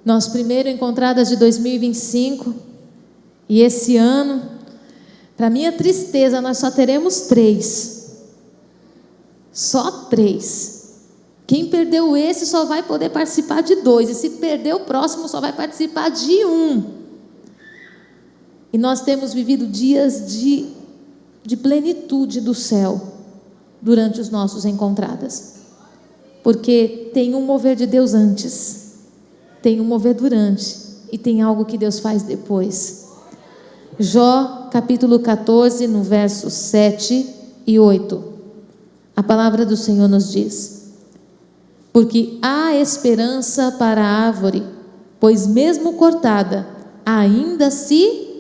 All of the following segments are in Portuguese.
Nosso primeiro Encontradas de 2025. E esse ano, para minha tristeza, nós só teremos 3. Só 3. Quem perdeu esse só vai poder participar de 2. E se perder o próximo, só vai participar de 1. E nós temos vivido dias de plenitude do céu durante os nossos Encontradas. Porque tem um mover de Deus antes, tem um mover durante, e tem algo que Deus faz depois. Jó capítulo 14, no verso 7 e 8. A palavra do Senhor nos diz: porque há esperança para a árvore, pois mesmo cortada, ainda se,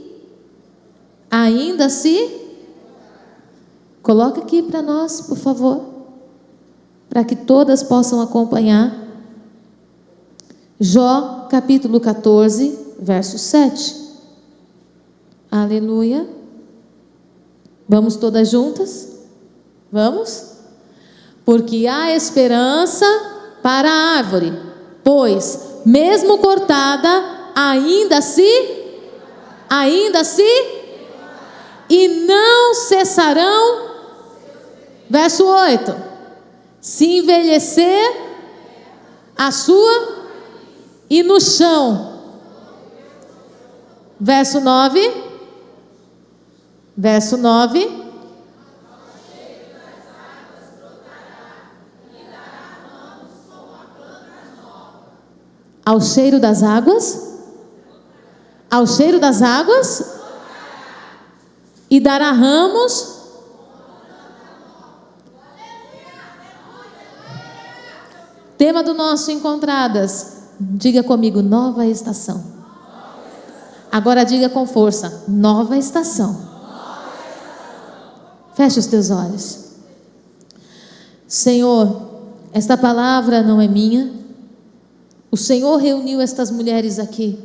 coloca aqui para nós, por favor, para que todas possam acompanhar. Jó capítulo 14, verso 7. Aleluia. Vamos todas juntas? Vamos? Porque há esperança para a árvore, pois mesmo cortada, ainda se, e não cessarão, verso 8, se envelhecer a sua, e no chão, verso 9, ao cheiro das águas, e dará ramos. Tema do nosso Encontradas, diga comigo: nova estação. Agora diga com força: nova estação. Feche os teus olhos. Senhor, esta palavra não é minha. O Senhor reuniu estas mulheres aqui.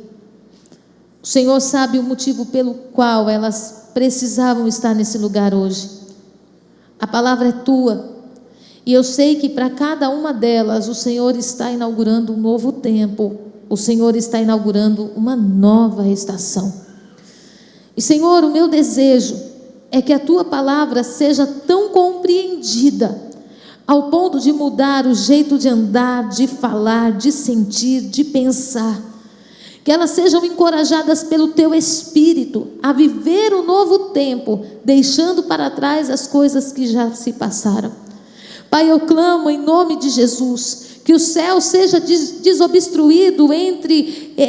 O Senhor sabe o motivo pelo qual elas precisavam estar nesse lugar hoje. A palavra é tua. E eu sei que para cada uma delas o Senhor está inaugurando um novo tempo. O Senhor está inaugurando uma nova estação. E Senhor, o meu desejo é que a tua palavra seja tão compreendida ao ponto de mudar o jeito de andar, de falar, de sentir, de pensar. Que elas sejam encorajadas pelo teu Espírito a viver o novo tempo, deixando para trás as coisas que já se passaram. Pai, eu clamo em nome de Jesus, que o céu seja desobstruído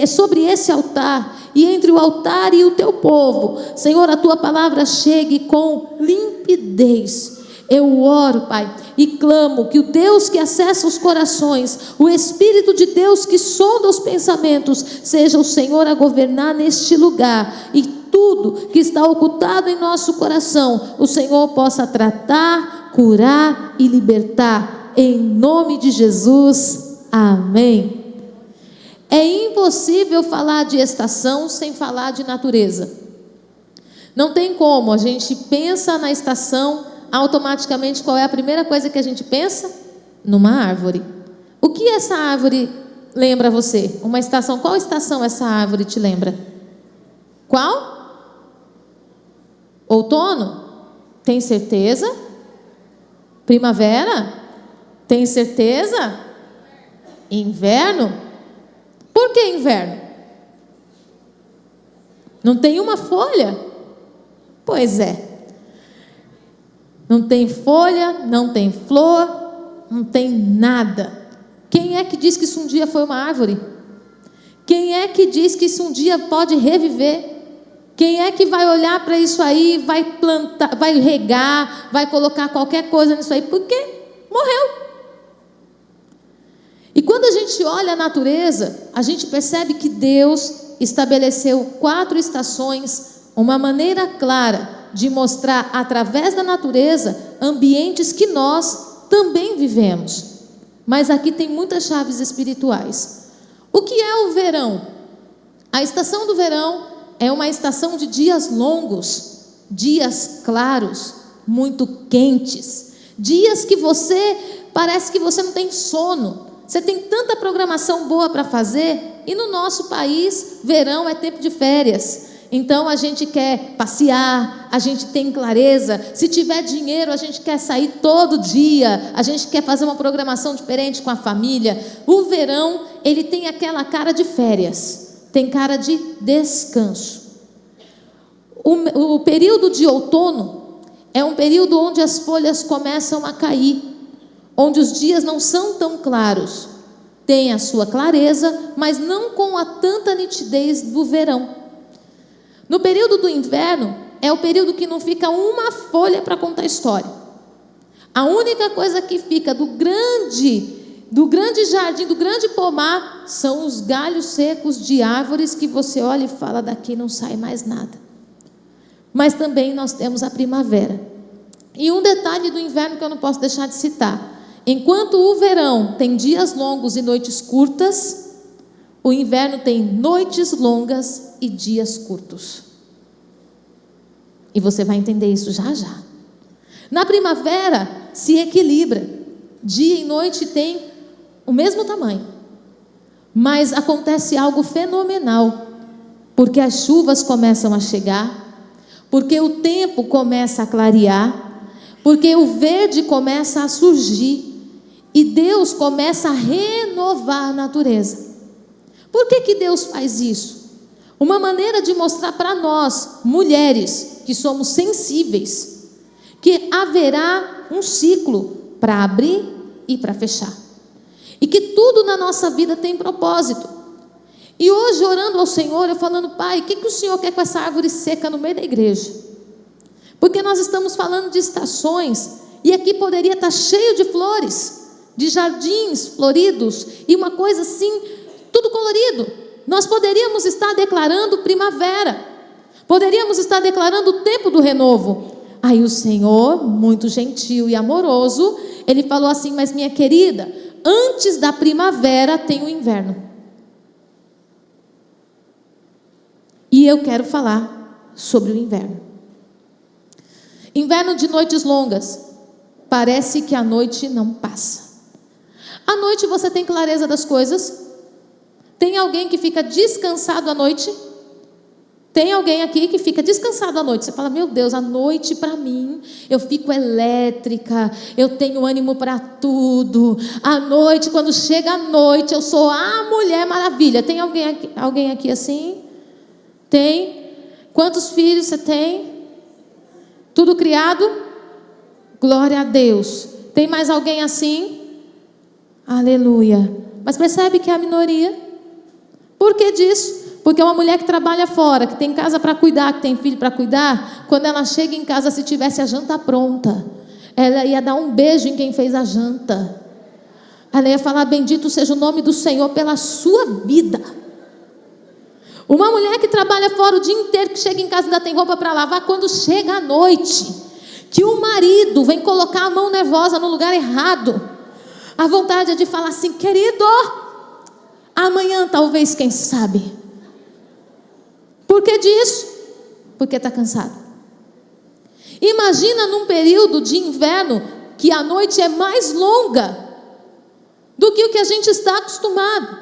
sobre esse altar, e entre o altar e o teu povo. Senhor, a tua palavra chegue com limpidez. Eu oro, Pai, e clamo que o Deus que acessa os corações, o Espírito de Deus que sonda os pensamentos, seja o Senhor a governar neste lugar, e tudo que está ocultado em nosso coração, o Senhor possa tratar, curar e libertar, em nome de Jesus, amém. É impossível falar de estação sem falar de natureza. Não tem como, a gente pensa na estação, automaticamente qual é a primeira coisa que a gente pensa? Numa árvore. O que essa árvore lembra a você? Uma estação, qual estação essa árvore te lembra? Qual? Outono? Tem certeza? Primavera? Tem certeza? Inverno? Por que inverno? Não tem uma folha? Pois é. Não tem folha, não tem flor, não tem nada. Quem é que diz que isso um dia foi uma árvore? Quem é que diz que isso um dia pode reviver? Quem é que vai olhar para isso aí, vai plantar, vai regar, vai colocar qualquer coisa nisso aí? Porque morreu. E quando a gente olha a natureza, a gente percebe que Deus estabeleceu 4 estações, uma maneira clara de mostrar através da natureza ambientes que nós também vivemos. Mas aqui tem muitas chaves espirituais. O que é o verão? A estação do verão é uma estação de dias longos, dias claros, muito quentes, dias que parece que você não tem sono. Você tem tanta programação boa para fazer, E no nosso país, verão é tempo de férias. Então a gente quer passear, a gente tem clareza. Se tiver dinheiro, a gente quer sair todo dia. A gente quer fazer uma programação diferente com a família. O verão, ele tem aquela cara de férias, tem cara de descanso. O período de outono é um período onde as folhas começam a cair, onde os dias não são tão claros. Tem a sua clareza, mas não com a tanta nitidez do verão. No período do inverno, é o período que não fica uma folha para contar história. A única coisa que fica do grande jardim, do grande pomar, são os galhos secos de árvores que você olha e fala, daqui não sai mais nada. Mas também nós temos a primavera. E um detalhe do inverno que eu não posso deixar de citar. Enquanto o verão tem dias longos e noites curtas, o inverno tem noites longas e dias curtos. E você vai entender isso já já. Na primavera se equilibra. Dia e noite tem o mesmo tamanho. Mas acontece algo fenomenal. Porque as chuvas começam a chegar. Porque o tempo começa a clarear. Porque o verde começa a surgir. E Deus começa a renovar a natureza. Por que Deus faz isso? Uma maneira de mostrar para nós, mulheres, que somos sensíveis, que haverá um ciclo para abrir e para fechar. E que tudo na nossa vida tem propósito. E hoje, orando ao Senhor, eu falando, Pai, o que o Senhor quer com essa árvore seca no meio da igreja? Porque nós estamos falando de estações, e aqui poderia estar cheio de flores, de jardins floridos, e uma coisa assim, tudo colorido. Nós poderíamos estar declarando primavera, poderíamos estar declarando o tempo do renovo. Aí o Senhor, muito gentil e amoroso, Ele falou assim, mas minha querida, antes da primavera tem o inverno. E eu quero falar sobre o inverno. Inverno de noites longas. Parece que a noite não passa. À noite você tem clareza das coisas? Tem alguém que fica descansado à noite? Tem alguém aqui que fica descansado à noite? Você fala, meu Deus, à noite para mim, eu fico elétrica, eu tenho ânimo para tudo. À noite, quando chega a noite, eu sou a Mulher Maravilha. Tem alguém aqui assim? Tem? Quantos filhos você tem? Tudo criado? Glória a Deus. Tem mais alguém assim? Aleluia. Mas percebe que é a minoria? Por que disso? Porque uma mulher que trabalha fora, que tem casa para cuidar, que tem filho para cuidar, quando ela chega em casa, se tivesse a janta pronta, ela ia dar um beijo em quem fez a janta. Ela ia falar, bendito seja o nome do Senhor pela sua vida. Uma mulher que trabalha fora o dia inteiro, que chega em casa e ainda tem roupa para lavar, quando chega à noite, que o marido vem colocar a mão nervosa no lugar errado, a vontade é de falar assim, querido, amanhã talvez, quem sabe. Por que disso? Porque está cansado. Imagina num período de inverno que a noite é mais longa do que o que a gente está acostumado.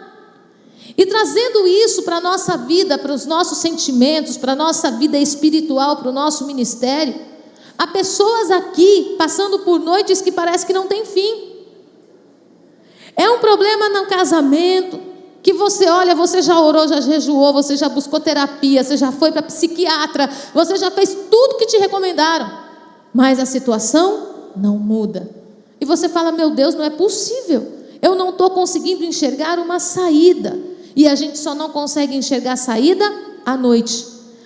E trazendo isso para a nossa vida, para os nossos sentimentos, para a nossa vida espiritual, para o nosso ministério, há pessoas aqui passando por noites que parece que não tem fim. É um problema no casamento, que você olha, você já orou, já jejuou, você já buscou terapia, você já foi para psiquiatra, você já fez tudo que te recomendaram, mas a situação não muda. E você fala, meu Deus, não é possível, eu não estou conseguindo enxergar uma saída. E a gente só não consegue enxergar a saída à noite.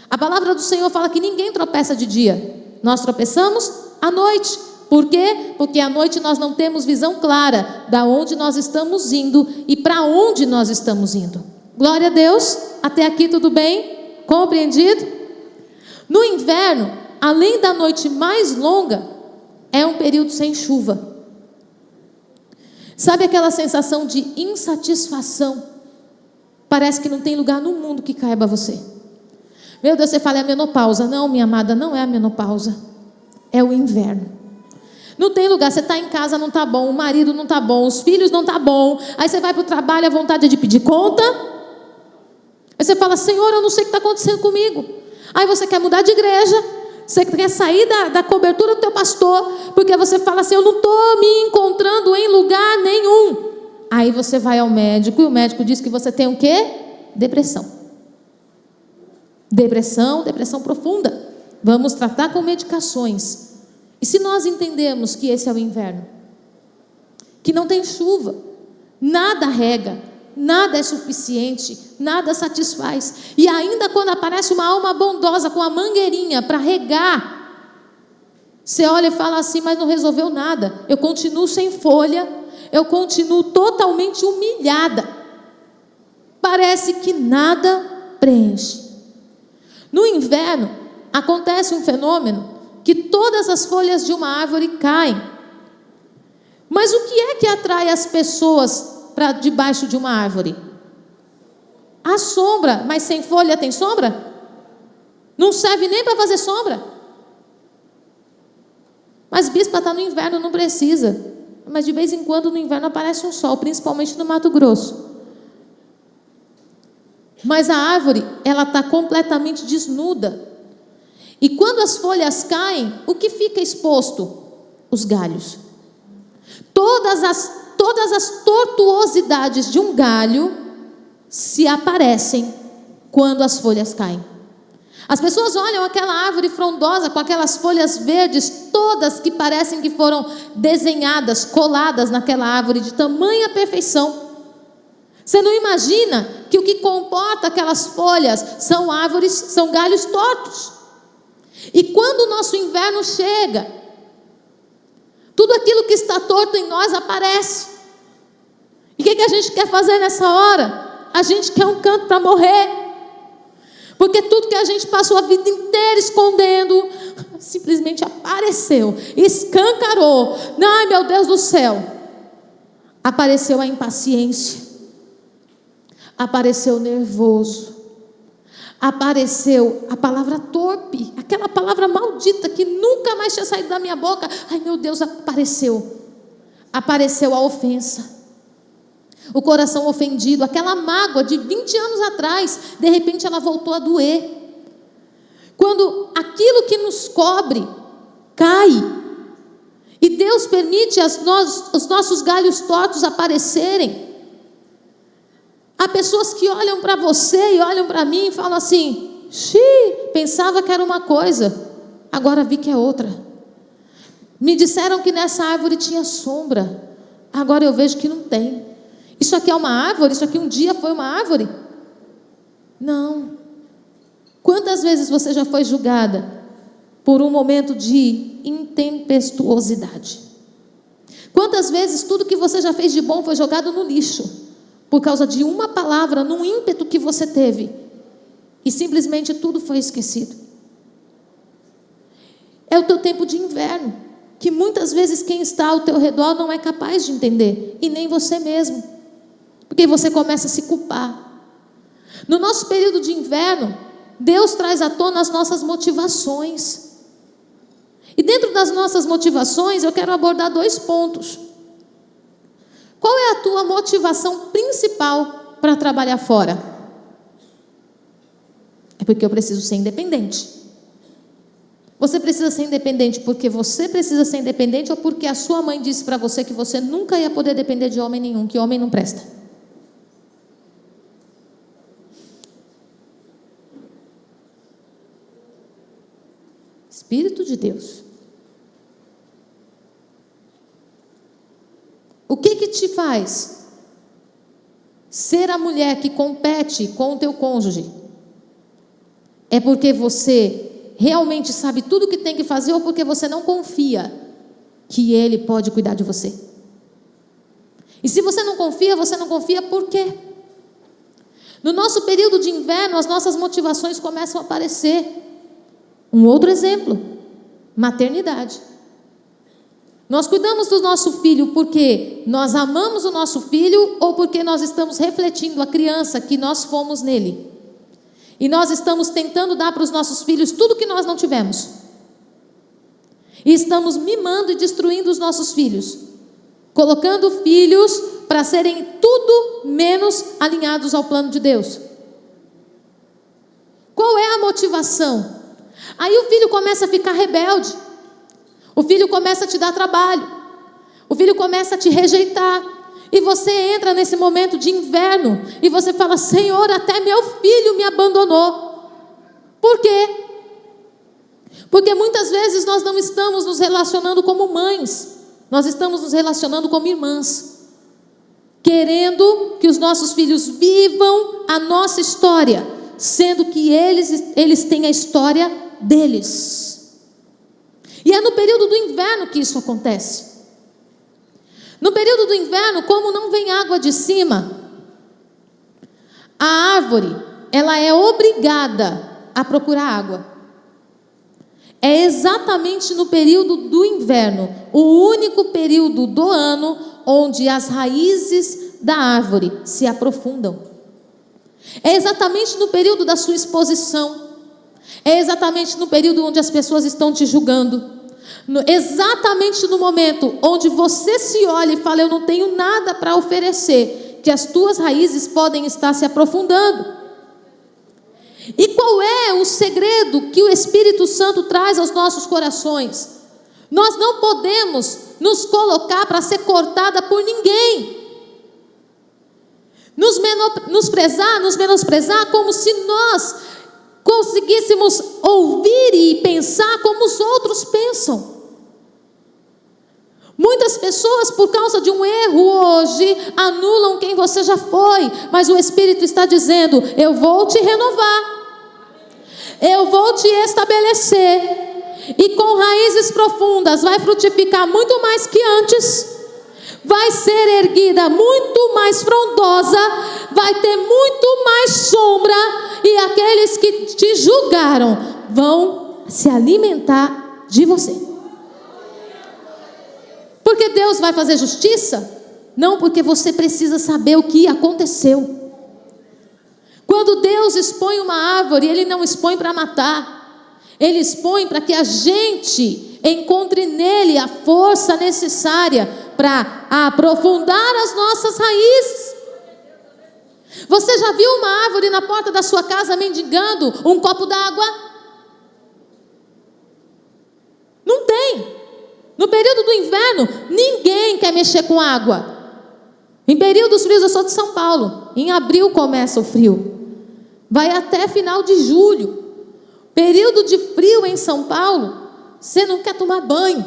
A palavra do Senhor fala que ninguém tropeça de dia, nós tropeçamos à noite. Por quê? Porque à noite nós não temos visão clara de onde nós estamos indo e para onde nós estamos indo. Glória a Deus, até aqui tudo bem? Compreendido? No inverno, além da noite mais longa, é um período sem chuva. Sabe aquela sensação de insatisfação? Parece que não tem lugar no mundo que caiba a você. Meu Deus, você fala, é a menopausa. Não, minha amada, não é a menopausa. É o inverno. Não tem lugar, você está em casa, não está bom, o marido não está bom, os filhos não está bom, aí você vai para o trabalho, a vontade é de pedir conta, Aí você fala: Senhor, eu não sei o que está acontecendo comigo. Aí você quer mudar de igreja, você quer sair da cobertura do teu pastor, porque você fala assim: eu não estou me encontrando em lugar nenhum. Aí você vai ao médico e o médico diz que você tem o quê? Depressão. Depressão profunda. Vamos tratar com medicações. E se nós entendemos que esse é o inverno, que não tem chuva, nada rega, nada é suficiente, nada satisfaz, e ainda quando aparece uma alma bondosa com a mangueirinha para regar, você olha e fala assim: mas não resolveu nada, eu continuo sem folha, eu continuo totalmente humilhada, parece que nada preenche. No inverno acontece um fenômeno que todas as folhas de uma árvore caem. Mas o que é que atrai as pessoas para debaixo de uma árvore? A sombra. Mas sem folha tem sombra? Não serve nem para fazer sombra. Mas bispa, está no inverno, não precisa. Mas de vez em quando no inverno aparece um sol, principalmente no Mato Grosso. Mas a árvore, ela está completamente desnuda. E quando as folhas caem, o que fica exposto? Os galhos. Todas as tortuosidades de um galho se aparecem quando as folhas caem. As pessoas olham aquela árvore frondosa com aquelas folhas verdes, todas que parecem que foram desenhadas, coladas naquela árvore de tamanha perfeição. Você não imagina que o que comporta aquelas folhas são árvores, são galhos tortos. E quando o nosso inverno chega, tudo aquilo que está torto em nós aparece. E o que a gente quer fazer nessa hora? A gente quer um canto para morrer. Porque tudo que a gente passou a vida inteira escondendo, simplesmente apareceu, escancarou. Ai, meu Deus do céu. Apareceu a impaciência. Apareceu o nervoso. Apareceu a palavra torpe, aquela palavra maldita que nunca mais tinha saído da minha boca. Ai, meu Deus, apareceu a ofensa, o coração ofendido, aquela mágoa de 20 anos atrás, de repente ela voltou a doer. Quando aquilo que nos cobre cai, e Deus permite os nossos galhos tortos aparecerem. Há pessoas que olham para você e olham para mim e falam assim: pensava que era uma coisa, agora vi que é outra. Me disseram que nessa árvore tinha sombra, agora eu vejo que não tem. Isso aqui é uma árvore? Isso aqui um dia foi uma árvore? Não. Quantas vezes você já foi julgada por um momento de intempestuosidade? Quantas vezes tudo que você já fez de bom foi jogado no lixo? Por causa de uma palavra, num ímpeto que você teve, e simplesmente tudo foi esquecido. É o teu tempo de inverno, que muitas vezes quem está ao teu redor não é capaz de entender, e nem você mesmo, porque você começa a se culpar. No nosso período de inverno, Deus traz à tona as nossas motivações, e dentro das nossas motivações eu quero abordar 2 pontos. Qual é a tua motivação principal para trabalhar fora? É porque eu preciso ser independente. Você precisa ser independente porque você precisa ser independente, ou porque a sua mãe disse para você que você nunca ia poder depender de homem nenhum, que homem não presta? Espírito de Deus. O que te faz ser a mulher que compete com o teu cônjuge? É porque você realmente sabe tudo o que tem que fazer, ou porque você não confia que ele pode cuidar de você? E se você não confia por quê? No nosso período de inverno, as nossas motivações começam a aparecer. Um outro exemplo: maternidade. Nós cuidamos do nosso filho porque nós amamos o nosso filho, ou porque nós estamos refletindo a criança que nós fomos nele? E nós estamos tentando dar para os nossos filhos tudo que nós não tivemos. E estamos mimando e destruindo os nossos filhos, colocando filhos para serem tudo menos alinhados ao plano de Deus. motivação? Aí o filho começa a ficar rebelde. O filho começa a te dar trabalho. O filho começa a te rejeitar. E você entra nesse momento de inverno e você fala: Senhor, até meu filho me abandonou. Por quê? Porque muitas vezes nós não estamos nos relacionando como mães. Nós estamos nos relacionando como irmãs, querendo que os nossos filhos vivam a nossa história, sendo que eles têm a história deles. E é no período do inverno que isso acontece. No período do inverno, como não vem água de cima, a árvore, ela é obrigada a procurar água. É exatamente no período do inverno, o único período do ano onde as raízes da árvore se aprofundam. É exatamente no período da sua exposição. É exatamente no período onde as pessoas estão te julgando. Exatamente no momento onde você se olha e fala: eu não tenho nada para oferecer, que as tuas raízes podem estar se aprofundando. E qual é o segredo que o Espírito Santo traz aos nossos corações? Nós não podemos nos colocar para ser cortada por ninguém. Nos menosprezar como se nós conseguíssemos ouvir e pensar como os outros pensam. Muitas pessoas, por causa de um erro hoje, anulam quem você já foi. Mas o Espírito está dizendo: eu vou te renovar, eu vou te estabelecer, e com raízes profundas vai frutificar muito mais que antes, vai ser erguida muito mais frondosa, vai ter muito mais sombra, e aqueles que te julgaram vão se alimentar de você. Porque Deus vai fazer justiça? Não, porque você precisa saber o que aconteceu. Quando Deus expõe uma árvore, Ele não expõe para matar. Ele expõe para que a gente encontre nele a força necessária para aprofundar as nossas raízes. Você já viu uma árvore na porta da sua casa mendigando um copo d'água? Não tem. No período do inverno, ninguém quer mexer com água. Em períodos frios, eu sou de São Paulo, em abril começa o frio, vai até final de julho. Período de frio em São Paulo, você não quer tomar banho.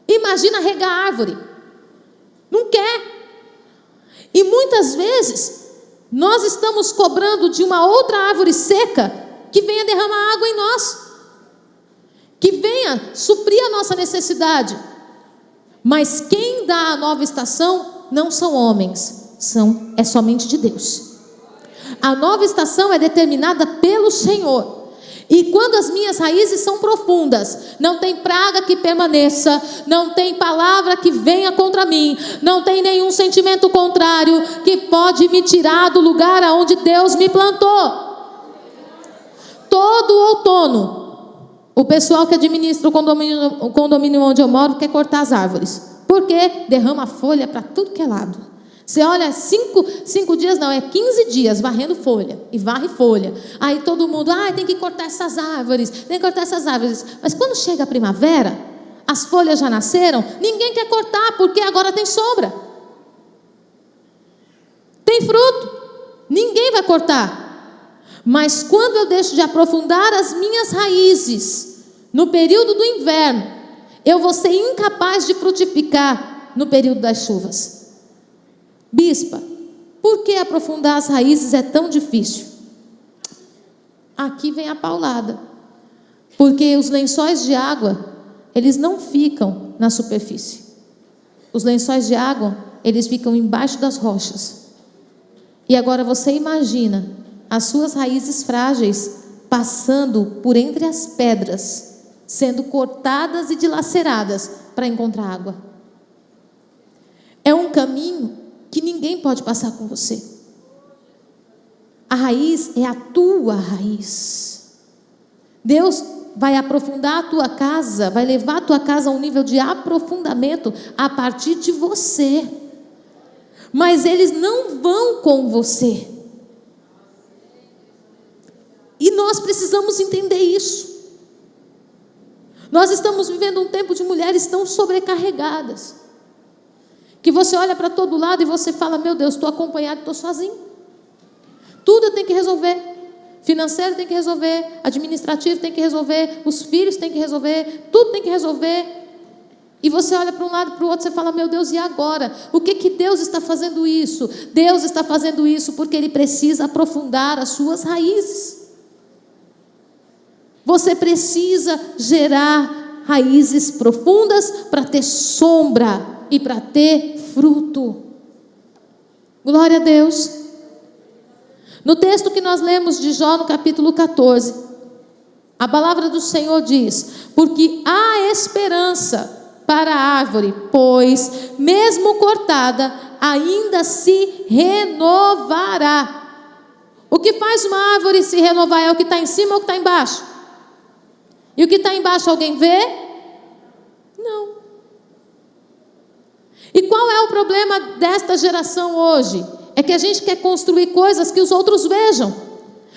Imagina regar árvore. Não quer. E muitas vezes nós estamos cobrando de uma outra árvore seca que venha derramar água em nós, que venha suprir a nossa necessidade. Mas quem dá a nova estação não são homens, é somente de Deus. A nova estação é determinada pelo Senhor. E quando as minhas raízes são profundas, não tem praga que permaneça, não tem palavra que venha contra mim, não tem nenhum sentimento contrário que pode me tirar do lugar aonde Deus me plantou. Todo outono, o pessoal que administra o condomínio onde eu moro quer cortar as árvores. Por quê? Derrama folha para tudo que é lado. Você olha, 5 dias não, é 15 dias varrendo folha, e varre folha. Aí todo mundo, tem que cortar essas árvores, tem que cortar essas árvores. Mas quando chega a primavera, as folhas já nasceram, ninguém quer cortar, porque agora tem sombra. Tem fruto, ninguém vai cortar. Mas quando eu deixo de aprofundar as minhas raízes, no período do inverno, eu vou ser incapaz de frutificar no período das chuvas. Bispa, por que aprofundar as raízes é tão difícil? Aqui vem a paulada. Porque os lençóis de água, eles não ficam na superfície. Os lençóis de água, eles ficam embaixo das rochas. E agora você imagina as suas raízes frágeis passando por entre as pedras, sendo cortadas e dilaceradas para encontrar água. É um caminho que ninguém pode passar com você. A raiz é a tua raiz. Deus vai aprofundar a tua casa, vai levar a tua casa a um nível de aprofundamento a partir de você. Mas eles não vão com você. E nós precisamos entender isso. Nós estamos vivendo um tempo de mulheres tão sobrecarregadas, que você olha para todo lado e você fala: meu Deus, estou acompanhado, estou sozinho. Tudo eu tenho que resolver. Financeiro tem que resolver, administrativo tem que resolver, os filhos tem que resolver, tudo tem que resolver. E você olha para um lado e para o outro, você fala: meu Deus, e agora? O que Deus está fazendo isso? Deus está fazendo isso porque Ele precisa aprofundar as suas raízes. Você precisa gerar raízes profundas para ter sombra e para ter fruto. Glória a Deus. No texto que nós lemos de Jó, no capítulo 14, a palavra do Senhor diz: porque há esperança para a árvore, pois, mesmo cortada, ainda se renovará. O que faz uma árvore se renovar é o que está em cima ou o que está embaixo? E o que está embaixo alguém vê? Não. E qual é o problema desta geração hoje? É que a gente quer construir coisas que os outros vejam.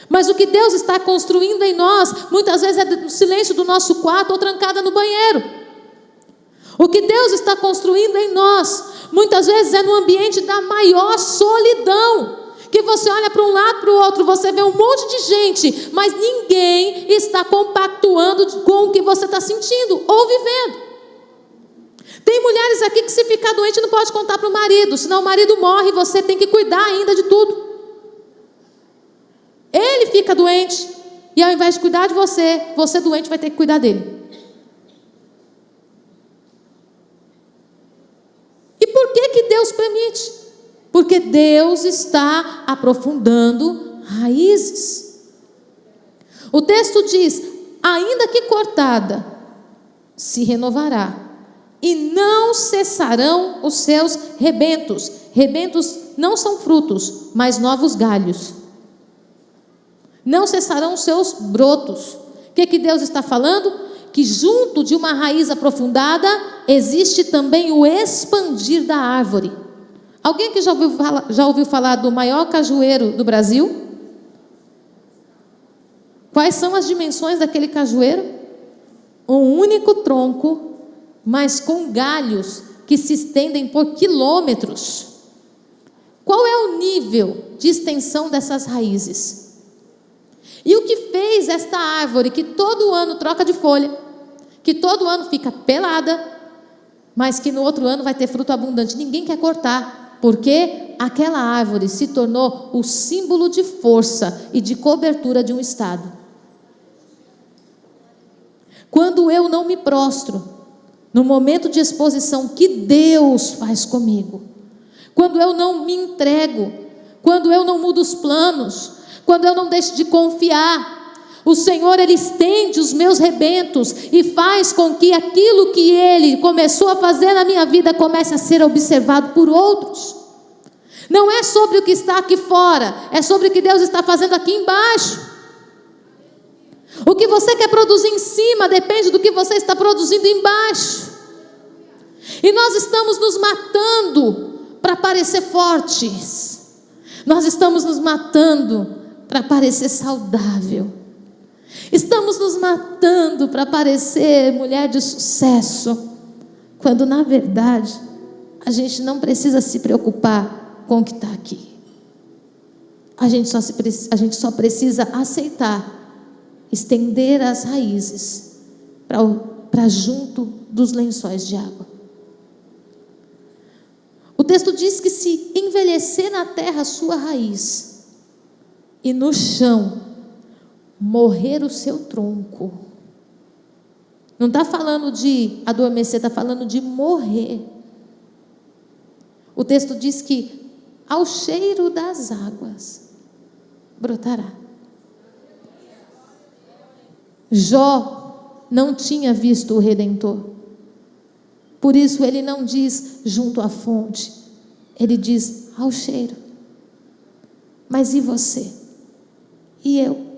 Mas o que Deus está construindo em nós, muitas vezes é no silêncio do nosso quarto ou trancada no banheiro. O que Deus está construindo em nós, muitas vezes é no ambiente da maior solidão. Que você olha para um lado, para o outro, você vê um monte de gente, mas ninguém está compactuando com o que você está sentindo ou vivendo. Tem mulheres aqui que, se ficar doente, não pode contar para o marido, senão o marido morre e você tem que cuidar ainda de tudo. Ele fica doente e, ao invés de cuidar de você, você doente vai ter que cuidar dele. E por que Deus permite? Porque Deus está aprofundando raízes. O texto diz: ainda que cortada, se renovará, e não cessarão os seus rebentos. Rebentos não são frutos, mas novos galhos. Não cessarão os seus brotos. O que Deus está falando? Que junto de uma raiz aprofundada, existe também o expandir da árvore. Alguém que já ouviu falar do maior cajueiro do Brasil? Quais são as dimensões daquele cajueiro? Um único tronco, mas com galhos que se estendem por quilômetros. Qual é o nível de extensão dessas raízes? E o que fez esta árvore, que todo ano troca de folha, que todo ano fica pelada, mas que no outro ano vai ter fruto abundante? Ninguém quer cortar. Porque aquela árvore se tornou o símbolo de força e de cobertura de um estado. Quando eu não me prostro, no momento de exposição que Deus faz comigo, quando eu não me entrego, quando eu não mudo os planos, quando eu não deixo de confiar, o Senhor, Ele estende os meus rebentos e faz com que aquilo que Ele começou a fazer na minha vida comece a ser observado por outros. Não é sobre o que está aqui fora, é sobre o que Deus está fazendo aqui embaixo. O que você quer produzir em cima depende do que você está produzindo embaixo. E nós estamos nos matando para parecer fortes. Nós estamos nos matando para parecer saudável. Estamos nos matando para parecer mulher de sucesso, quando na verdade a gente não precisa se preocupar com o que está aqui. A gente só precisa aceitar, estender as raízes para junto dos lençóis de água. O texto diz que se envelhecer na terra a sua raiz e no chão morrer o seu tronco. Não está falando de adormecer, está falando de morrer. O texto diz que ao cheiro das águas brotará. Jó não tinha visto o Redentor. Por isso ele não diz junto à fonte, ele diz ao cheiro. Mas e você? E eu?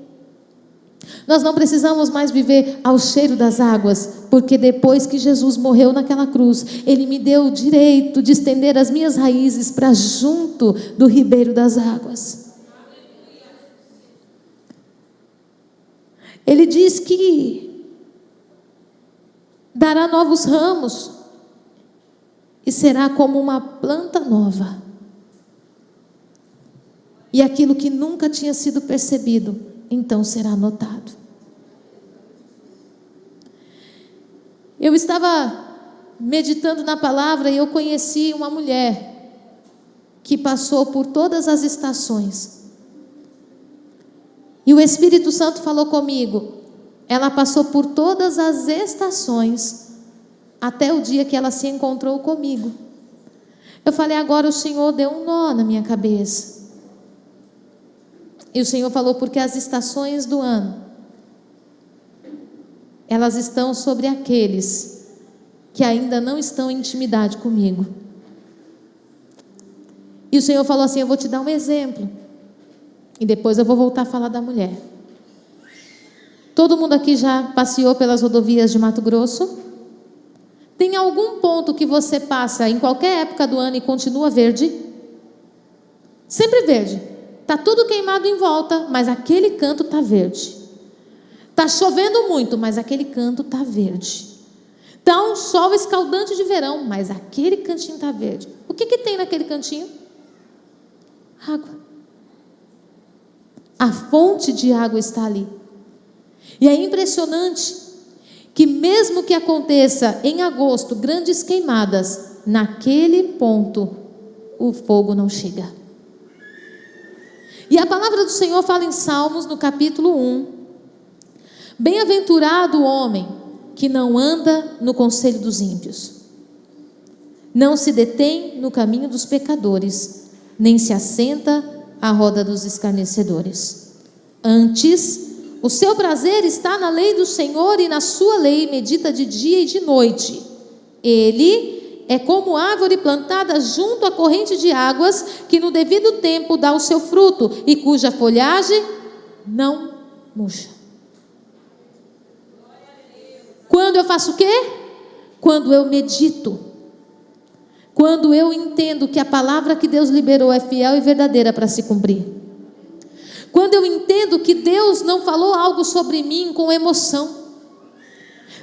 Nós não precisamos mais viver ao cheiro das águas, porque depois que Jesus morreu naquela cruz, Ele me deu o direito de estender as minhas raízes para junto do ribeiro das águas. Ele diz que dará novos ramos e será como uma planta nova. E aquilo que nunca tinha sido percebido, então será notado. Eu estava meditando na palavra e eu conheci uma mulher que passou por todas as estações. E o Espírito Santo falou comigo, ela passou por todas as estações, até o dia que ela se encontrou comigo. Eu falei, agora o Senhor deu um nó na minha cabeça. E o Senhor falou, porque as estações do ano, elas estão sobre aqueles que ainda não estão em intimidade comigo. E o Senhor falou assim, eu vou te dar um exemplo. E depois eu vou voltar a falar da mulher. Todo mundo aqui já passeou pelas rodovias de Mato Grosso? Tem algum ponto que você passa em qualquer época do ano e continua verde? Sempre verde. Está tudo queimado em volta, mas aquele canto está verde. Está chovendo muito, mas aquele canto está verde. Está um sol escaldante de verão, mas aquele cantinho está verde. O que tem naquele cantinho? Água. A fonte de água está ali. E é impressionante que mesmo que aconteça em agosto grandes queimadas, naquele ponto o fogo não chega. E a palavra do Senhor fala em Salmos, no capítulo 1. Bem-aventurado o homem que não anda no conselho dos ímpios, não se detém no caminho dos pecadores, nem se assenta à roda dos escarnecedores. Antes, o seu prazer está na lei do Senhor, e na sua lei medita de dia e de noite. Ele é como árvore plantada junto à corrente de águas, que no devido tempo dá o seu fruto, e cuja folhagem não murcha. Quando eu faço o quê? Quando eu medito. Quando eu entendo que a palavra que Deus liberou é fiel e verdadeira para se cumprir. Quando eu entendo que Deus não falou algo sobre mim com emoção.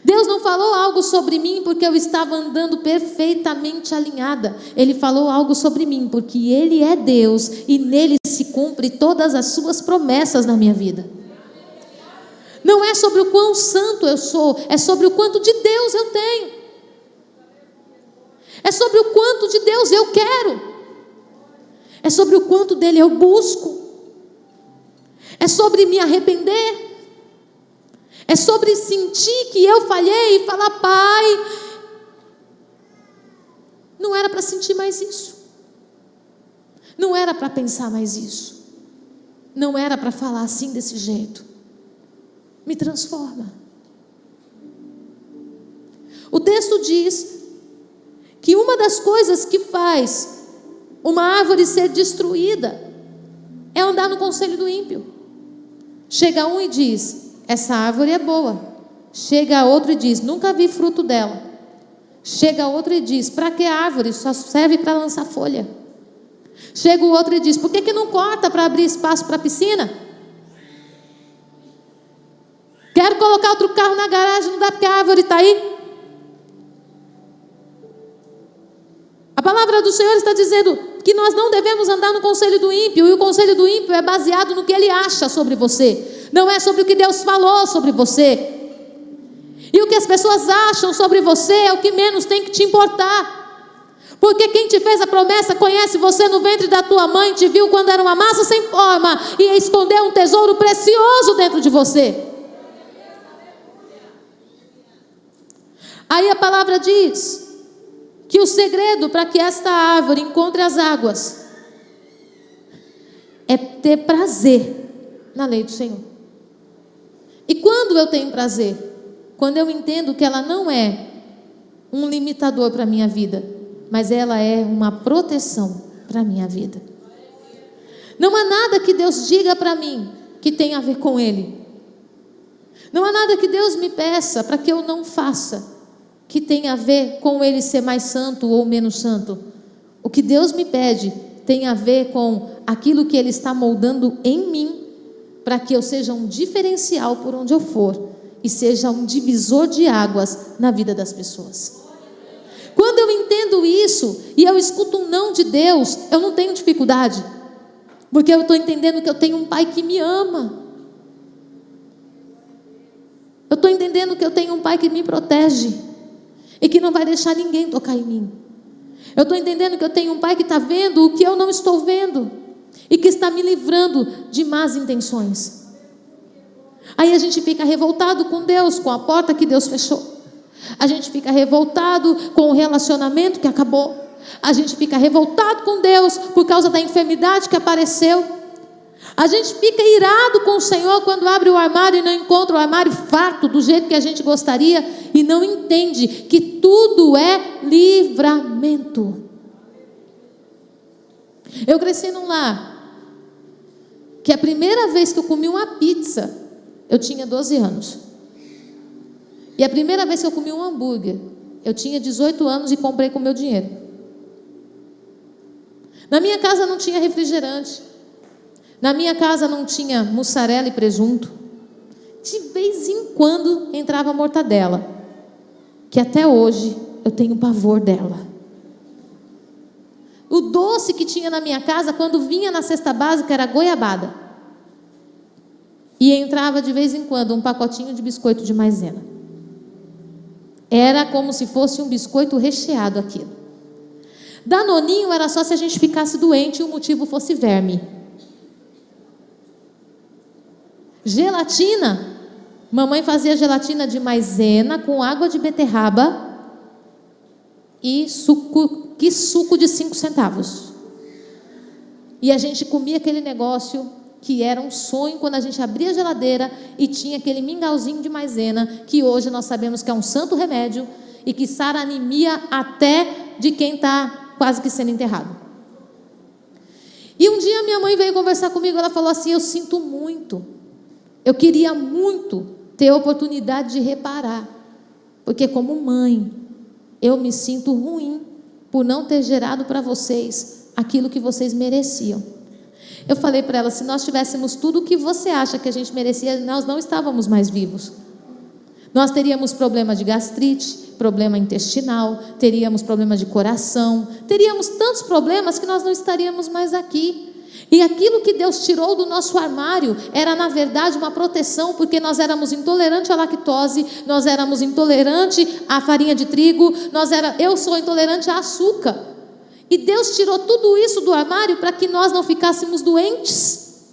Deus não falou algo sobre mim porque eu estava andando perfeitamente alinhada. Ele falou algo sobre mim porque Ele é Deus e nele se cumpre todas as suas promessas na minha vida. Não é sobre o quão santo eu sou, é sobre o quanto de Deus eu tenho. É sobre o quanto de Deus eu quero. É sobre o quanto dele eu busco. É sobre me arrepender. É sobre sentir que eu falhei e falar, Pai, não era para sentir mais isso. Não era para pensar mais isso. Não era para falar assim desse jeito. Me transforma. O texto diz que uma das coisas que faz uma árvore ser destruída é andar no conselho do ímpio. Chega um e diz, essa árvore é boa. Chega outro e diz, nunca vi fruto dela. Chega outro e diz, para que árvore? Só serve para lançar folha. Chega o outro e diz, por que não corta para abrir espaço para a piscina? Quero colocar outro carro na garagem, não dá porque a árvore está aí. A palavra do Senhor está dizendo que nós não devemos andar no conselho do ímpio. E o conselho do ímpio é baseado no que ele acha sobre você. Não é sobre o que Deus falou sobre você. E o que as pessoas acham sobre você é o que menos tem que te importar. Porque quem te fez a promessa conhece você no ventre da tua mãe, te viu quando era uma massa sem forma e escondeu um tesouro precioso dentro de você. Aí a palavra diz que o segredo para que esta árvore encontre as águas é ter prazer na lei do Senhor. E quando eu tenho prazer? Quando eu entendo que ela não é um limitador para a minha vida, mas ela é uma proteção para a minha vida. Não há nada que Deus diga para mim que tenha a ver com Ele. Não há nada que Deus me peça para que eu não faça que tenha a ver com Ele ser mais santo ou menos santo. O que Deus me pede tem a ver com aquilo que Ele está moldando em mim para que eu seja um diferencial por onde eu for e seja um divisor de águas na vida das pessoas. Quando eu entendo isso e eu escuto um não de Deus, eu não tenho dificuldade, porque eu estou entendendo que eu tenho um Pai que me ama. Eu estou entendendo que eu tenho um Pai que me protege e que não vai deixar ninguém tocar em mim. Eu estou entendendo que eu tenho um Pai que está vendo o que eu não estou vendo e que está me livrando de más intenções. Aí a gente fica revoltado com Deus, com a porta que Deus fechou. A gente fica revoltado com o relacionamento que acabou. A gente fica revoltado com Deus por causa da enfermidade que apareceu. A gente fica irado com o Senhor quando abre o armário e não encontra o armário farto do jeito que a gente gostaria e não entende que tudo é livramento. Eu cresci num lar que a primeira vez que eu comi uma pizza, eu tinha 12 anos. E a primeira vez que eu comi um hambúrguer, eu tinha 18 anos e comprei com meu dinheiro. Na minha casa não tinha refrigerante. Na minha casa não tinha mussarela e presunto. De vez em quando entrava mortadela, que até hoje eu tenho pavor dela. O doce que tinha na minha casa, quando vinha na cesta básica, era goiabada. E entrava de vez em quando um pacotinho de biscoito de maisena. Era como se fosse um biscoito recheado aquilo. Danoninho era só se a gente ficasse doente e o motivo fosse verme. Gelatina, mamãe fazia gelatina de maisena com água de beterraba e suco de 5 centavos. E a gente comia aquele negócio que era um sonho quando a gente abria a geladeira e tinha aquele mingauzinho de maisena, que hoje nós sabemos que é um santo remédio e que sara anemia até de quem está quase que sendo enterrado. E um dia minha mãe veio conversar comigo, ela falou assim: eu sinto muito, eu queria muito ter a oportunidade de reparar, porque como mãe, eu me sinto ruim por não ter gerado para vocês aquilo que vocês mereciam. Eu falei para ela: se nós tivéssemos tudo o que você acha que a gente merecia, nós não estávamos mais vivos. Nós teríamos problema de gastrite, problema intestinal, teríamos problema de coração, teríamos tantos problemas que nós não estaríamos mais aqui. E aquilo que Deus tirou do nosso armário era, na verdade, uma proteção, porque nós éramos intolerantes à lactose, nós éramos intolerantes à farinha de trigo, eu sou intolerante a açúcar. E Deus tirou tudo isso do armário para que nós não ficássemos doentes.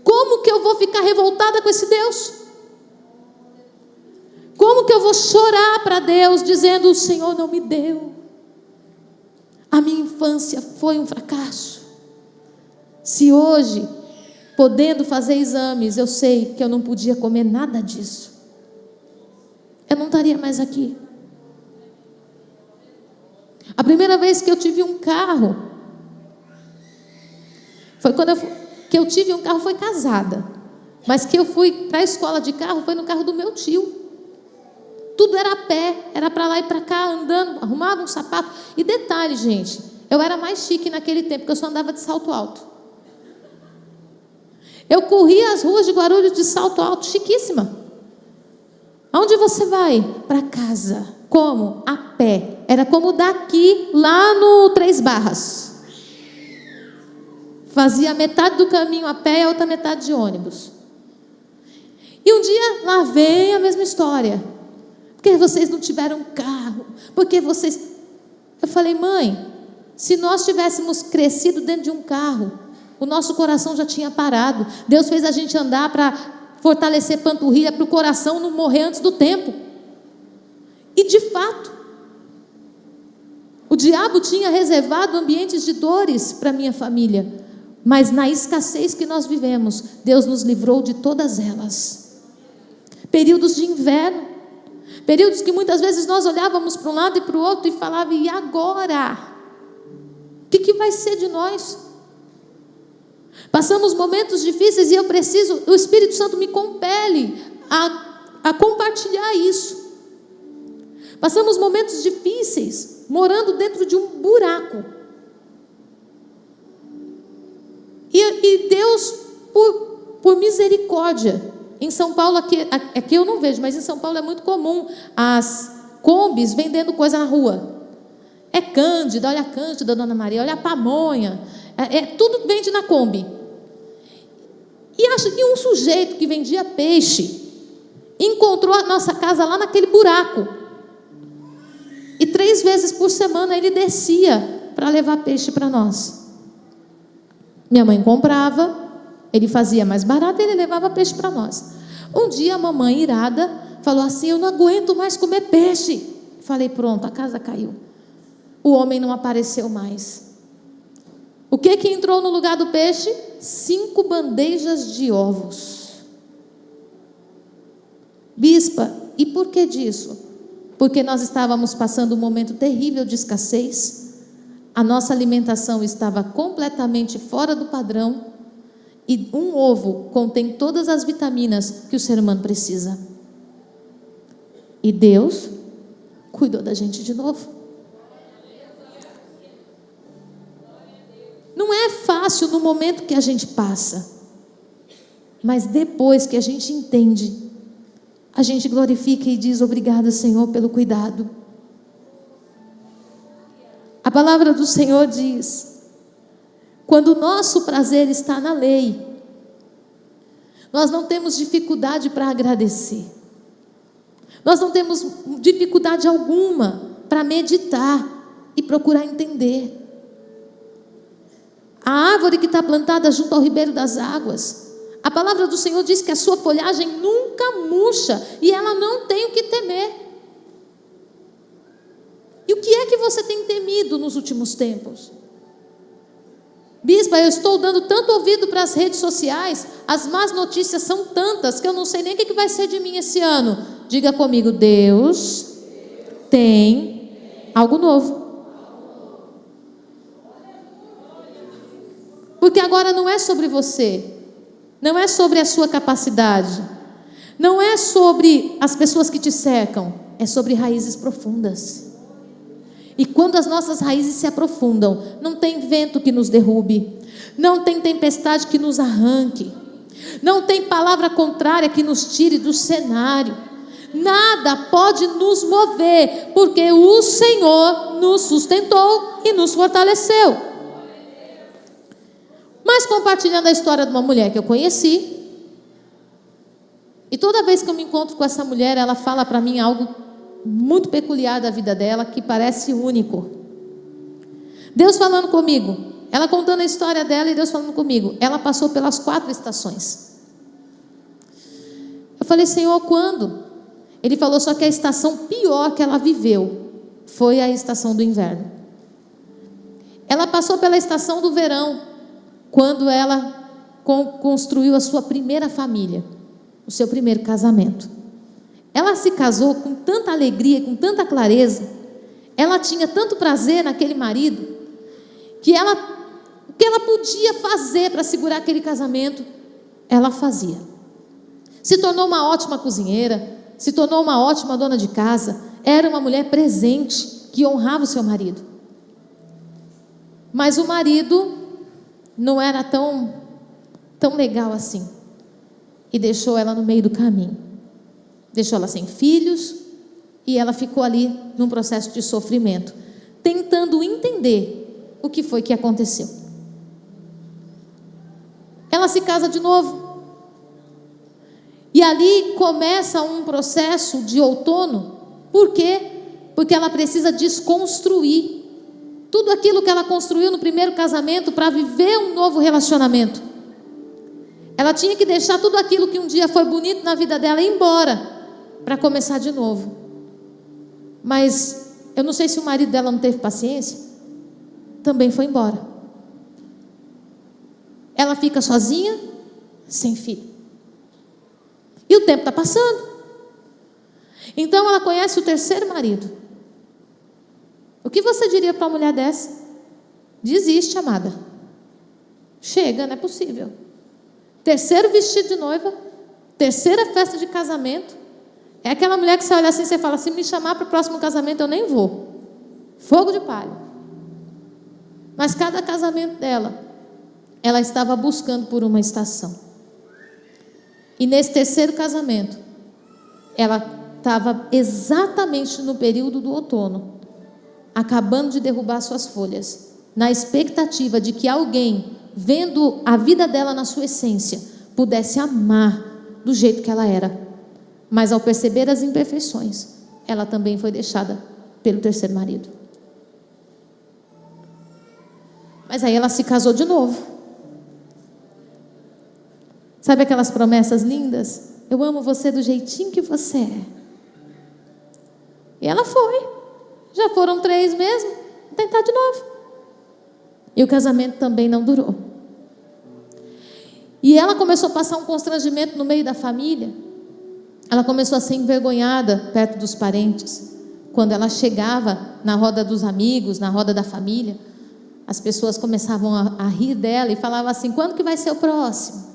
Como que eu vou ficar revoltada com esse Deus? Como que eu vou chorar para Deus dizendo: o Senhor não me deu? A minha infância foi um fracasso. Se hoje, podendo fazer exames, eu sei que eu não podia comer nada disso, eu não estaria mais aqui. A primeira vez que eu tive um carro foi quando eu tive um carro, foi casada, mas que eu fui para a escola de carro foi no carro do meu tio. Tudo era a pé, era para lá e para cá, andando, arrumava um sapato. E detalhe, gente, eu era mais chique naquele tempo, porque eu só andava de salto alto. Eu corria as ruas de Guarulhos de salto alto, chiquíssima. Aonde você vai? Para casa. Como? A pé. Era como daqui, lá no 3 Barras. Fazia metade do caminho a pé e a outra metade de ônibus. E um dia, lá vem a mesma história. Porque vocês não tiveram carro? Porque vocês... Eu falei: mãe, se nós tivéssemos crescido dentro de um carro, o nosso coração já tinha parado. Deus fez a gente andar para fortalecer panturrilha, para o coração não morrer antes do tempo. E de fato, o diabo tinha reservado ambientes de dores para minha família, mas na escassez que nós vivemos, Deus nos livrou de todas elas. Períodos de inverno, períodos que muitas vezes nós olhávamos para um lado e para o outro e falávamos: e agora? O que vai ser de nós? Passamos momentos difíceis e o Espírito Santo me compele a compartilhar isso. Passamos momentos difíceis, morando dentro de um buraco. E E Deus, por misericórdia, em São Paulo, aqui eu não vejo, mas em São Paulo é muito comum as combis vendendo coisa na rua. É Cândida, olha a Cândida, Dona Maria, olha a pamonha, tudo vende na Kombi. E acho que um sujeito que vendia peixe encontrou a nossa casa lá naquele buraco. E 3 vezes por semana ele descia para levar peixe para nós. Minha mãe comprava, ele fazia mais barato e ele levava peixe para nós. Um dia a mamãe, irada, falou assim: eu não aguento mais comer peixe. Falei: pronto, a casa caiu. O homem não apareceu mais. O que entrou no lugar do peixe? 5 bandejas de ovos. Bispa, e por que disso? Porque nós estávamos passando um momento terrível de escassez, a nossa alimentação estava completamente fora do padrão, e um ovo contém todas as vitaminas que o ser humano precisa. E Deus cuidou da gente de novo. Não é fácil no momento que a gente passa, mas depois que a gente entende, a gente glorifica e diz: obrigada, Senhor, pelo cuidado. A palavra do Senhor diz: quando o nosso prazer está na lei, nós não temos dificuldade para agradecer. Nós não temos dificuldade alguma para meditar e procurar entender. A árvore que está plantada junto ao ribeiro das águas, a palavra do Senhor diz que a sua folhagem nunca murcha e ela não tem o que temer. E o que é que você tem temido nos últimos tempos? Bispa, eu estou dando tanto ouvido para as redes sociais, as más notícias são tantas que eu não sei nem o que vai ser de mim esse ano. Diga comigo: Deus tem algo novo. Porque agora não é sobre você, não é sobre a sua capacidade, não é sobre as pessoas que te cercam, é sobre raízes profundas. E quando as nossas raízes se aprofundam, não tem vento que nos derrube, não tem tempestade que nos arranque, não tem palavra contrária que nos tire do cenário. Nada pode nos mover, porque o Senhor nos sustentou e nos fortaleceu. Mas compartilhando a história de uma mulher que eu conheci, e toda vez que eu me encontro com essa mulher, ela fala para mim algo muito peculiar da vida dela, que parece único. Deus falando comigo, ela contando a história dela e Deus falando comigo. Ela passou pelas 4 estações. Eu falei: Senhor, quando? Ele falou: só que a estação pior que ela viveu foi a estação do inverno. Ela passou pela estação do verão, quando ela construiu a sua primeira família, o seu primeiro casamento. Ela se casou com tanta alegria, com tanta clareza, ela tinha tanto prazer naquele marido, que o que ela podia fazer para segurar aquele casamento, ela fazia. Se tornou uma ótima cozinheira, se tornou uma ótima dona de casa, era uma mulher presente, que honrava o seu marido. Mas o marido não era tão legal assim, e deixou ela no meio do caminho, deixou ela sem filhos, e ela ficou ali num processo de sofrimento, tentando entender o que foi que aconteceu. Ela se casa de novo, e ali começa um processo de outono. Por quê? Porque ela precisa desconstruir tudo aquilo que ela construiu no primeiro casamento para viver um novo relacionamento. Ela tinha que deixar tudo aquilo que um dia foi bonito na vida dela ir embora para começar de novo. Mas eu não sei se o marido dela não teve paciência, também foi embora. Ela fica sozinha, sem filho. E o tempo está passando. Então ela conhece o 3º marido. O que você diria para uma mulher dessa? Desiste, amada. Chega, não é possível. 3º vestido de noiva, 3ª festa de casamento. É aquela mulher que você olha assim e você fala: se me chamar para o próximo casamento eu nem vou. Fogo de palha. Mas cada casamento dela ela estava buscando por uma estação. E nesse terceiro casamento, ela estava exatamente no período do outono, acabando de derrubar suas folhas, na expectativa de que alguém, vendo a vida dela na sua essência, pudesse amar do jeito que ela era. Mas ao perceber as imperfeições, ela também foi deixada pelo terceiro marido. Mas aí ela se casou de novo. Sabe aquelas promessas lindas? Eu amo você do jeitinho que você é. E ela foi. Já foram 3 mesmo. Vou tentar de novo. E o casamento também não durou. E ela começou a passar um constrangimento no meio da família. Ela começou a ser envergonhada perto dos parentes. Quando ela chegava na roda dos amigos, na roda da família, as pessoas começavam a rir dela e falavam assim: quando que vai ser o próximo?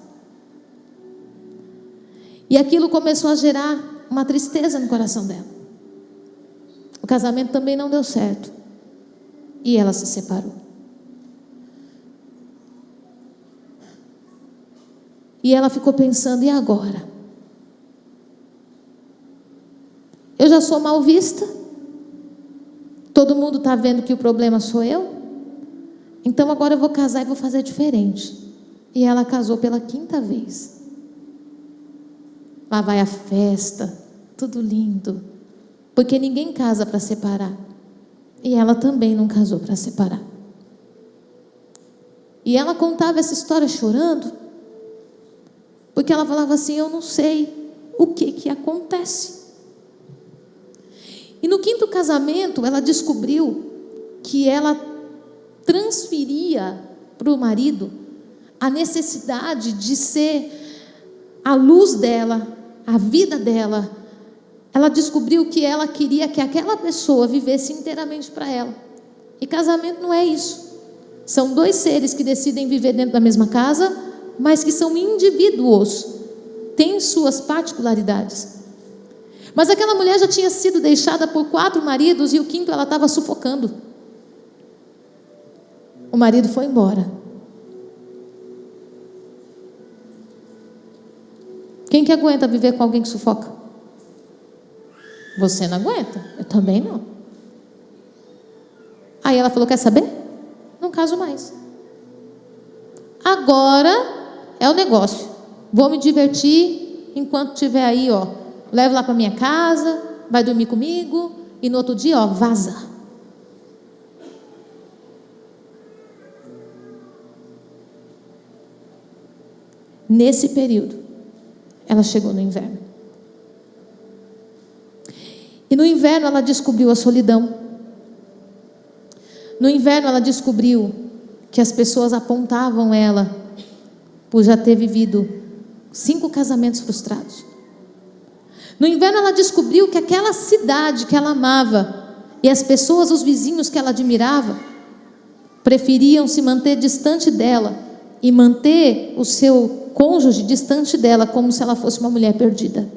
E aquilo começou a gerar uma tristeza no coração dela. O casamento também não deu certo. E ela se separou. E ela ficou pensando: e agora? Eu já sou mal vista. Todo mundo está vendo que o problema sou eu. Então agora eu vou casar e vou fazer diferente. E ela casou pela 5ª vez. Lá vai a festa, tudo lindo. Porque ninguém casa para separar. E ela também não casou para separar. E ela contava essa história chorando, porque ela falava assim: eu não sei o que acontece. E no 5º casamento, ela descobriu que ela transferia para o marido a necessidade de ser a luz dela, a vida dela. Ela descobriu que ela queria que aquela pessoa vivesse inteiramente para ela. E casamento não é isso. São 2 seres que decidem viver dentro da mesma casa, mas que são indivíduos, têm suas particularidades. Mas aquela mulher já tinha sido deixada por 4 maridos e o 5º ela estava sufocando. O marido foi embora. Quem que aguenta viver com alguém que sufoca? Você não aguenta, eu também não. Aí ela falou: quer saber? Não caso mais. Agora é o negócio. Vou me divertir enquanto estiver aí, ó. Levo lá para minha casa, vai dormir comigo e no outro dia, ó, vaza. Nesse período, ela chegou no inverno. E no inverno ela descobriu a solidão. No inverno ela descobriu que as pessoas apontavam ela por já ter vivido 5 casamentos frustrados. No inverno ela descobriu que aquela cidade que ela amava e as pessoas, os vizinhos que ela admirava, preferiam se manter distante dela e manter o seu cônjuge distante dela, como se ela fosse uma mulher perdida.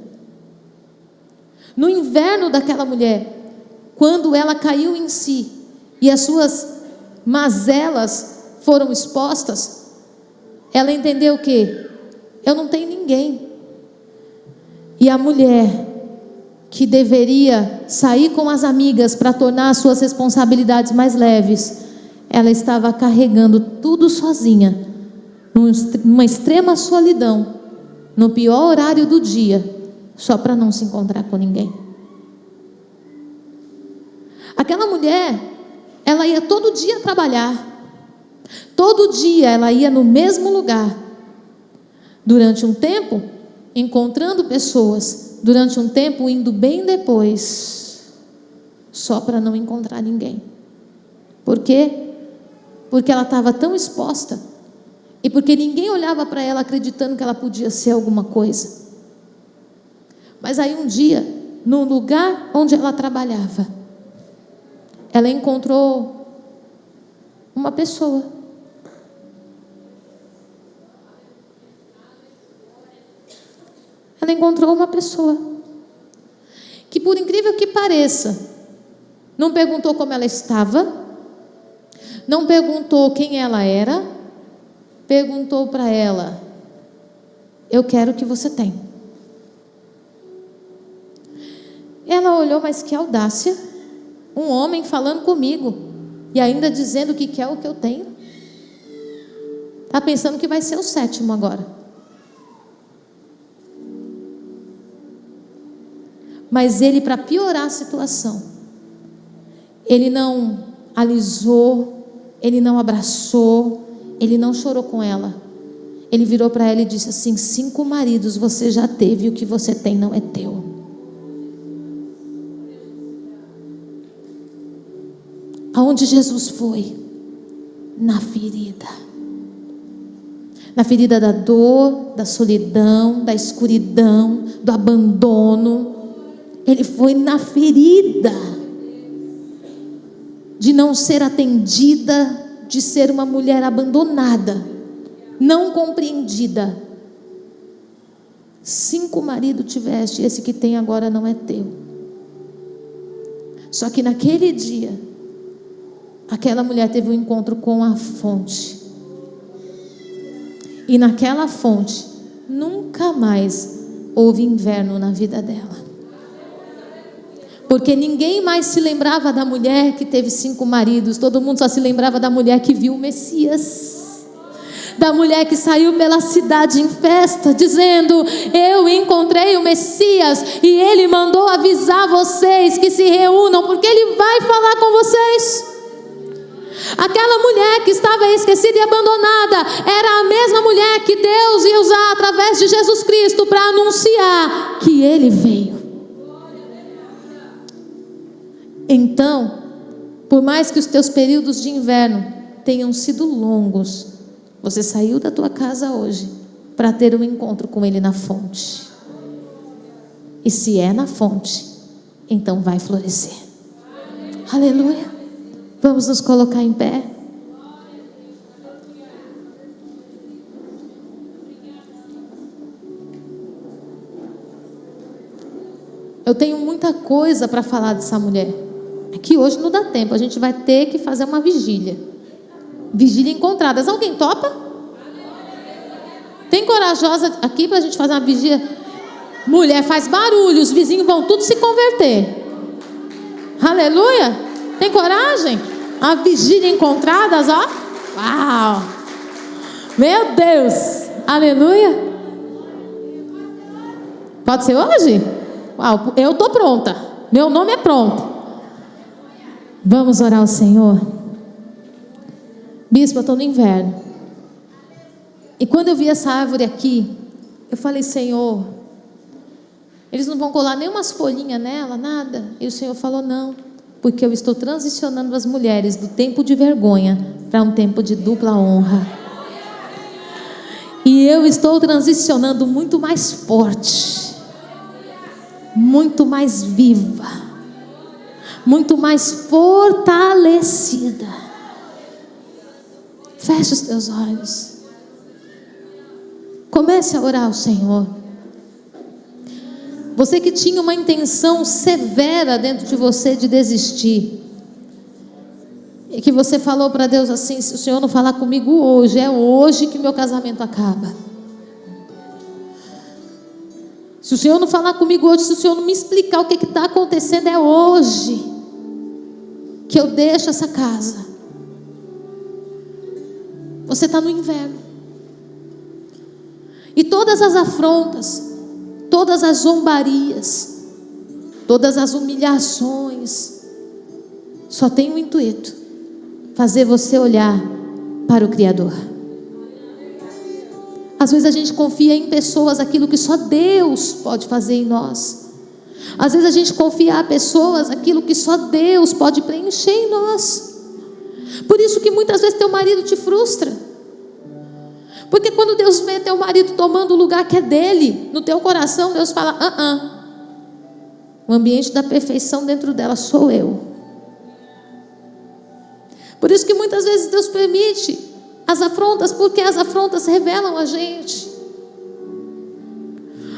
No inverno daquela mulher, quando ela caiu em si e as suas mazelas foram expostas, ela entendeu que eu não tenho ninguém. E a mulher que deveria sair com as amigas para tornar as suas responsabilidades mais leves, ela estava carregando tudo sozinha, numa extrema solidão, no pior horário do dia, só para não se encontrar com ninguém. Aquela mulher, ela ia todo dia trabalhar, todo dia ela ia no mesmo lugar, durante um tempo encontrando pessoas, durante um tempo indo bem depois, só para não encontrar ninguém. Por quê? Porque ela estava tão exposta, e porque ninguém olhava para ela acreditando que ela podia ser alguma coisa. Mas aí um dia, no lugar onde ela trabalhava, ela encontrou uma pessoa. Ela encontrou uma pessoa que, por incrível que pareça, não perguntou como ela estava, não perguntou quem ela era, perguntou para ela: eu quero o que você tem. Ela olhou: mas que audácia, um homem falando comigo e ainda dizendo que quer o que eu tenho. Está pensando que vai ser o 7º agora. Mas ele, para piorar a situação, ele não alisou, ele não abraçou, ele não chorou com ela. Ele virou para ela e disse assim: 5 maridos você já teve, e o que você tem não é teu. Aonde Jesus foi? Na ferida. Na ferida da dor, da solidão, da escuridão, do abandono. Ele foi na ferida de não ser atendida, de ser uma mulher abandonada, não compreendida. 5 maridos tiveste, esse que tem agora não é teu. Só que naquele dia, aquela mulher teve um encontro com a fonte. E naquela fonte, nunca mais houve inverno na vida dela. Porque ninguém mais se lembrava da mulher que teve 5 maridos. Todo mundo só se lembrava da mulher que viu o Messias. Da mulher que saiu pela cidade em festa, dizendo: eu encontrei o Messias, e ele mandou avisar vocês que se reúnam, porque ele vai falar com vocês. Aquela mulher que estava esquecida e abandonada era a mesma mulher que Deus ia usar através de Jesus Cristo para anunciar que ele veio. Então, por mais que os teus períodos de inverno tenham sido longos, você saiu da tua casa hoje para ter um encontro com ele na fonte. E se é na fonte, então vai florescer. Aleluia. Vamos nos colocar em pé. Eu tenho muita coisa para falar dessa mulher. Aqui hoje não dá tempo. A gente vai ter que fazer uma vigília. Vigília encontradas. Alguém topa? Tem corajosa aqui para a gente fazer uma vigília? Mulher, faz barulho. Os vizinhos vão tudo se converter. Aleluia. Tem coragem? A vigília encontradas, ó. Uau! Meu Deus! Aleluia! Pode ser hoje? Uau, eu estou pronta. Meu nome é pronto. Vamos orar ao Senhor. Bispo, eu estou no inverno. E quando eu vi essa árvore aqui, eu falei: Senhor, eles não vão colar nem umas folhinhas nela, nada. E o Senhor falou: não, porque eu estou transicionando as mulheres do tempo de vergonha para um tempo de dupla honra. E eu estou transicionando muito mais forte, muito mais viva, muito mais fortalecida. Feche os teus olhos. Comece a orar ao Senhor. Você que tinha uma intenção severa dentro de você de desistir, e que você falou para Deus assim: se o Senhor não falar comigo hoje, é hoje que meu casamento acaba. Se o Senhor não falar comigo hoje, se o Senhor não me explicar o que está acontecendo, é hoje que eu deixo essa casa. Você está no inverno. E todas as afrontas, todas as zombarias, todas as humilhações, só tem um intuito: fazer você olhar para o Criador. Às vezes a gente confia em pessoas aquilo que só Deus pode fazer em nós. Às vezes a gente confia a pessoas aquilo que só Deus pode preencher em nós. Por isso que muitas vezes teu marido te frustra. Porque quando Deus vê teu marido tomando o lugar que é dele, no teu coração, Deus fala: o ambiente da perfeição dentro dela sou eu. Por isso que muitas vezes Deus permite as afrontas, porque as afrontas revelam a gente.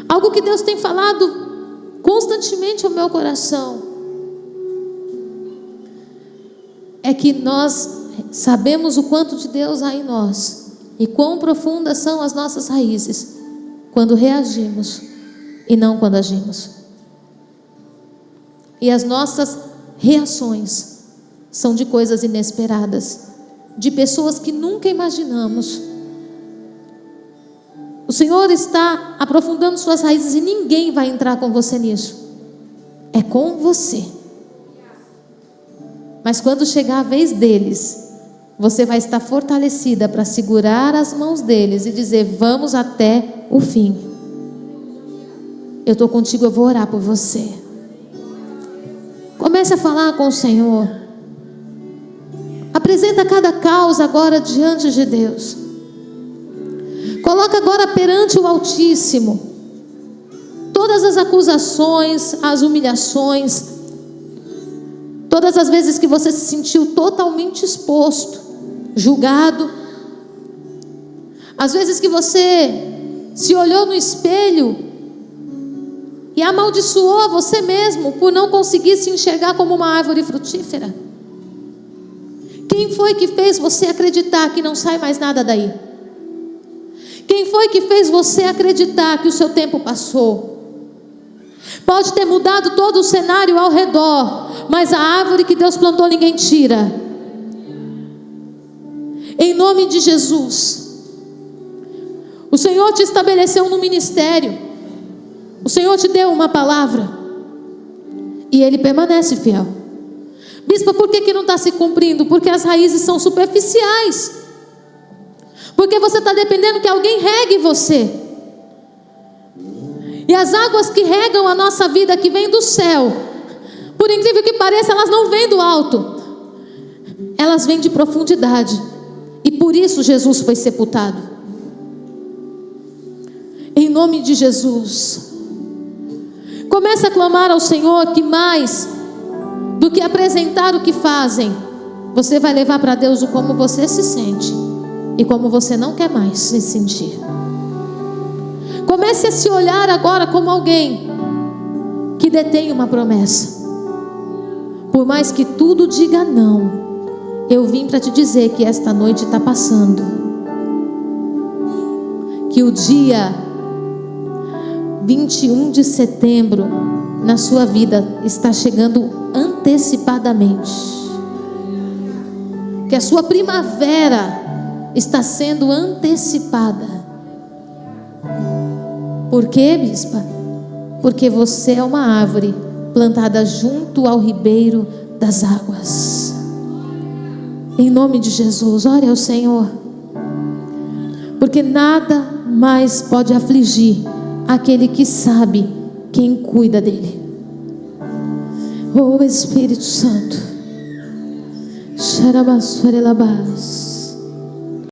Algo que Deus tem falado constantemente ao meu coração é que nós sabemos o quanto de Deus há em nós, E quão profundas são as nossas raízes quando reagimos e não quando agimos. E as nossas reações são de coisas inesperadas, de pessoas que nunca imaginamos. O Senhor está aprofundando suas raízes e ninguém vai entrar com você nisso. É com você. Mas quando chegar a vez deles, você vai estar fortalecida para segurar as mãos deles e dizer: vamos até o fim. Eu estou contigo, eu vou orar por você. Comece a falar com o Senhor. Apresenta cada causa agora diante de Deus. Coloca agora perante o Altíssimo todas as acusações, as humilhações, todas as vezes que você se sentiu totalmente exposto, julgado, às vezes que você se olhou no espelho e amaldiçoou você mesmo por não conseguir se enxergar como uma árvore frutífera. Quem foi que fez você acreditar que não sai mais nada daí? Quem foi que fez você acreditar que o seu tempo passou? Pode ter mudado todo o cenário ao redor, mas a árvore que Deus plantou ninguém tira. Em nome de Jesus, o Senhor te estabeleceu no ministério, o Senhor te deu uma palavra e Ele permanece fiel. Bispa, por que não está se cumprindo? Porque as raízes são superficiais, porque você está dependendo que alguém regue você. E as águas que regam a nossa vida, que vêm do céu, por incrível que pareça, elas não vêm do alto, elas vêm de profundidade. E por isso Jesus foi sepultado. Em nome de Jesus, comece a clamar ao Senhor que mais do que apresentar o que fazem, você vai levar para Deus o como você se sente e como você não quer mais se sentir. Comece a se olhar agora como alguém que detém uma promessa. Por mais que tudo diga não, eu vim para te dizer que esta noite está passando, que o dia 21 de setembro na sua vida está chegando antecipadamente, que a sua primavera está sendo antecipada. Por quê, bispa? Porque você é uma árvore plantada junto ao ribeiro das águas. Em nome de Jesus, ore ao Senhor, porque nada mais pode afligir aquele que sabe quem cuida dele. Oh Espírito Santo, Xaramassorelabás.